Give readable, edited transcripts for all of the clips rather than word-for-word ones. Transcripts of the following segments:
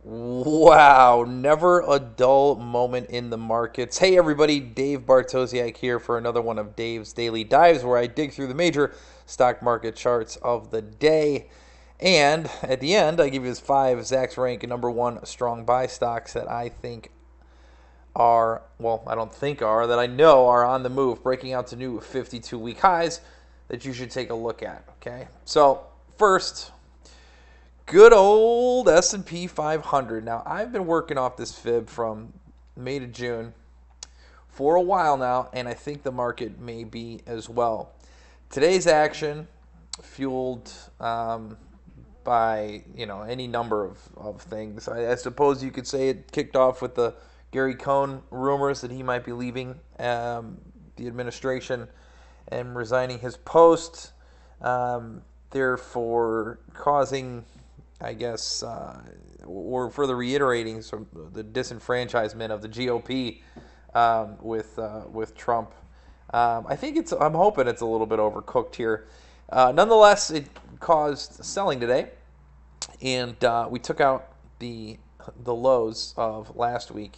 Wow, never a dull moment in the markets. Hey everybody, Dave Bartosiak here for another one of Dave's Daily Dives where I dig through the major stock market charts of the day. And at the end, I give you his 5 Zacks Rank number 1 strong buy stocks that I think are, well, I don't think are, that I know are on the move, breaking out to new 52-week highs that you should take a look at, okay? So, first, good old S&P 500. Now, I've been working off this fib from May to June for a while now, and I think the market may be as well. Today's action, fueled by any number of things. I suppose you could say it kicked off with the Gary Cohn rumors that he might be leaving the administration and resigning his post, therefore causing, I guess, or further reiterating the disenfranchisement of the GOP with Trump. I'm hoping it's a little bit overcooked here. Nonetheless, it caused selling today, and we took out the lows of last week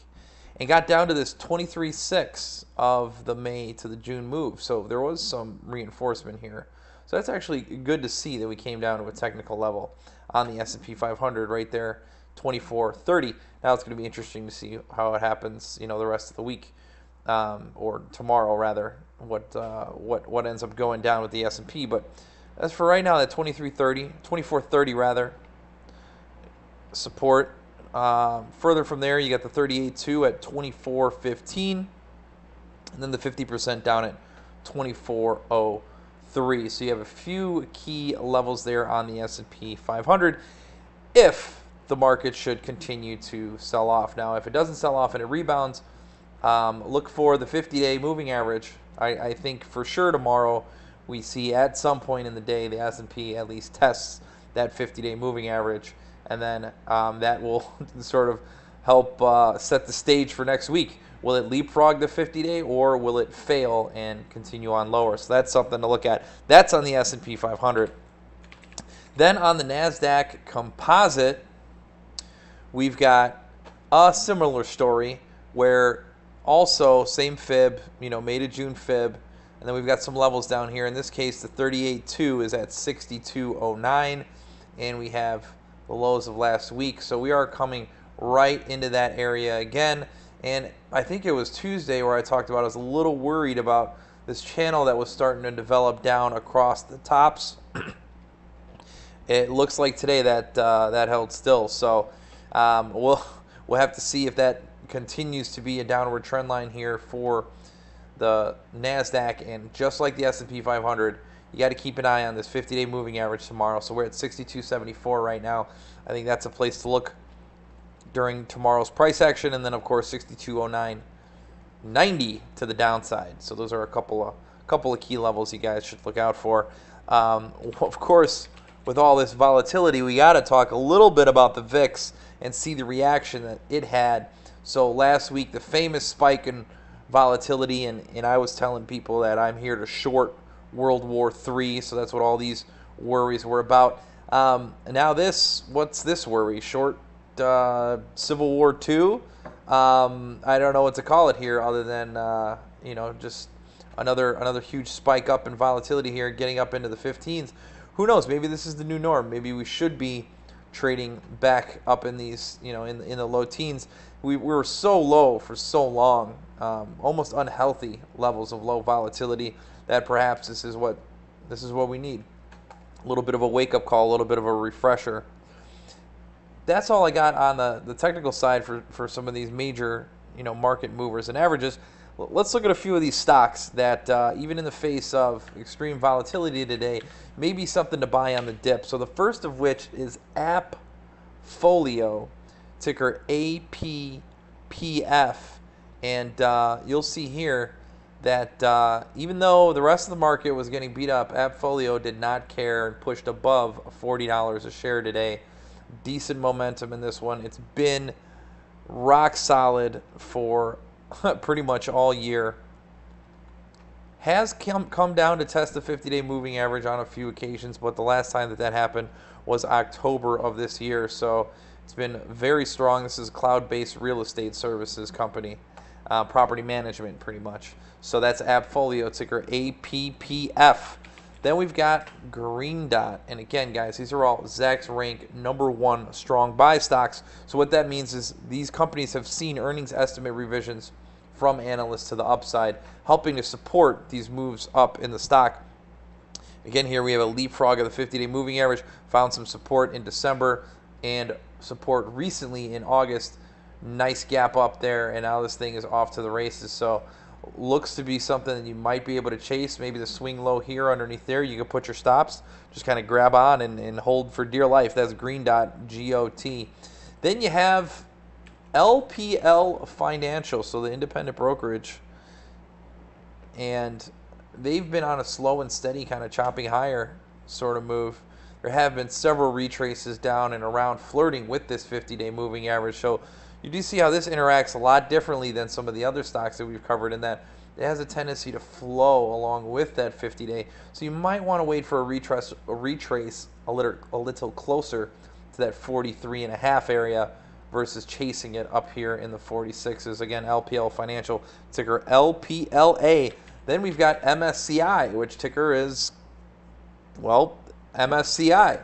and got down to this 23.6 of the May to the June move. So there was some reinforcement here. So that's actually good to see that we came down to a technical level on the S&P 500 right there, 24.30. Now it's going to be interesting to see how it happens, the rest of the week, or tomorrow rather. What ends up going down with the S&P. But as for right now, that 24.30 rather, support. Further from there, you got the 38.2 at 24.15, and then the 50% down at 24.03. So you have a few key levels there on the S&P 500 if the market should continue to sell off. Now, if it doesn't sell off and it rebounds, look for the 50-day moving average. I think for sure tomorrow we see at some point in the day the S&P at least tests that 50-day moving average, and then that will sort of help set the stage for next week. Will it leapfrog the 50-day, or will it fail and continue on lower? So that's something to look at. That's on the S&P 500. Then on the Nasdaq Composite, we've got a similar story where also same fib, May to June fib, and then we've got some levels down here. In this case, the 38.2 is at 62.09, and we have the lows of last week. So we are coming right into that area again. And I think it was Tuesday where I talked about I was a little worried about this channel that was starting to develop down across the tops. It looks like today that that held still. So we'll have to see if that continues to be a downward trend line here for the Nasdaq. And just like the S&P 500, you got to keep an eye on this 50-day moving average tomorrow. So we're at 62.74 right now. I think that's a place to look during tomorrow's price action, and then of course 62.09.90 to the downside. So those are a couple of key levels you guys should look out for. Of course, with all this volatility, we got to talk a little bit about the VIX and see the reaction that it had. So last week, the famous spike in volatility, and I was telling people that I'm here to short World War III, so that's what all these worries were about. Now what's this worry? Short Civil War II? I don't know what to call it here other than, just another huge spike up in volatility here, getting up into the 15s. Who knows? Maybe this is the new norm. Maybe we should be trading back up in these, in the low teens. We were so low for so long, almost unhealthy levels of low volatility, that perhaps this is what we need. A little bit of a wake-up call, a little bit of a refresher. That's all I got on the technical side for some of these major market movers and averages. Let's look at a few of these stocks that even in the face of extreme volatility today may be something to buy on the dip. So the first of which is AppFolio, ticker APPF, and you'll see here that even though the rest of the market was getting beat up, AppFolio did not care and pushed above $40 a share today. Decent momentum in this one. It's been rock solid for pretty much all year. has come down to test the 50-day moving average on a few occasions, but the last time that happened was October of this year, so it's been very strong. This is a cloud-based real estate services company, property management pretty much. So that's AppFolio, ticker APPF. Then we've got Green Dot, and again, guys, these are all Zacks Rank #1 strong buy stocks. So what that means is these companies have seen earnings estimate revisions from analysts to the upside, helping to support these moves up in the stock. Again, here we have a leapfrog of the 50-day moving average, found some support in December and support recently in August. Nice gap up there, and now this thing is off to the races. So looks to be something that you might be able to chase. Maybe the swing low here underneath there. You can put your stops, just kind of grab on and hold for dear life. That's Green Dot, GOT. Then you have LPL Financial, so the independent brokerage, and they've been on a slow and steady kind of chopping higher sort of move. There have been several retraces down and around, flirting with this 50-day moving average. So you do see how this interacts a lot differently than some of the other stocks that we've covered, in that it has a tendency to flow along with that 50-day. So you might want to wait for a retrace a little closer to that 43.5 area versus chasing it up here in the 46s. Again, LPL Financial, ticker LPLA. Then we've got MSCI, which ticker is, well, MSCI.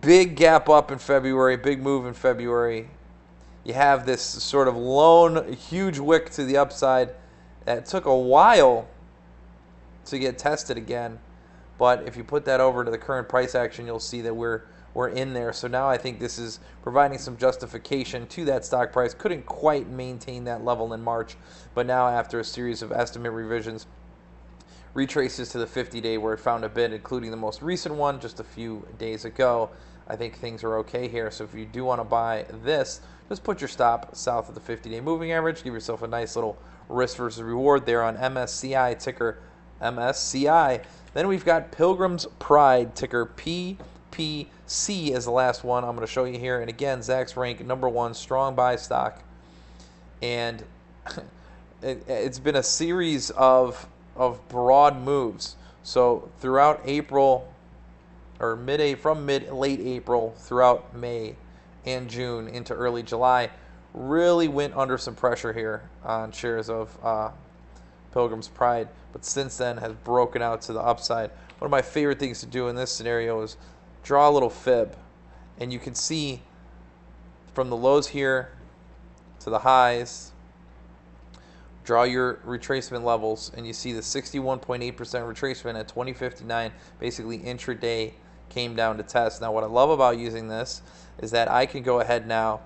Big gap up in February, big move in February. You have this sort of lone, huge wick to the upside. It took a while to get tested again, but if you put that over to the current price action, you'll see that we're in there. So now I think this is providing some justification to that stock price. Couldn't quite maintain that level in March, but now after a series of estimate revisions, retraces to the 50-day where it found a bid, including the most recent one just a few days ago, I think things are okay here. So if you do want to buy this, just put your stop south of the 50-day moving average. Give yourself a nice little risk versus reward there on MSCI, ticker MSCI. Then we've got Pilgrims Pride, ticker PPC as the last one I'm going to show you here. And again, Zacks Rank #1 strong buy stock. And it's been a series of broad moves. So throughout April, or late April throughout May and June into early July, really went under some pressure here on shares of Pilgrims Pride, but since then has broken out to the upside. One of my favorite things to do in this scenario is draw a little fib, and you can see from the lows here to the highs, draw your retracement levels, and you see the 61.8% retracement at 2059, basically intraday, came down to test. Now what I love about using this is that I can go ahead now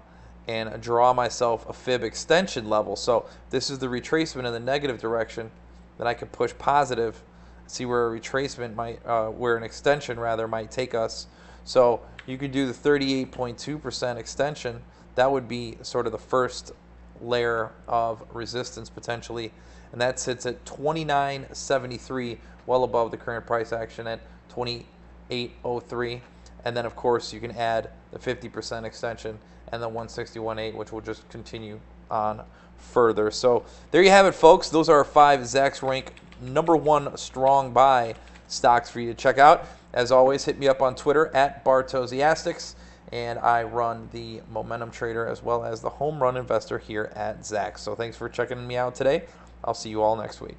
and draw myself a fib extension level. So this is the retracement in the negative direction, that I can push positive, see where a retracement might, where an extension rather might take us. So you could do the 38.2% extension. That would be sort of the first layer of resistance potentially, and that sits at 29.73, well above the current price action at 28.03. And then of course you can add the 50% extension and the 161.8, which will just continue on further. So there you have it, folks. Those are our 5 Zacks Rank #1 strong buy stocks for you to check out. As always, hit me up on Twitter at Bartosiastics, and I run the Momentum Trader as well as the Home Run Investor here at Zacks. So thanks for checking me out today. I'll see you all next week.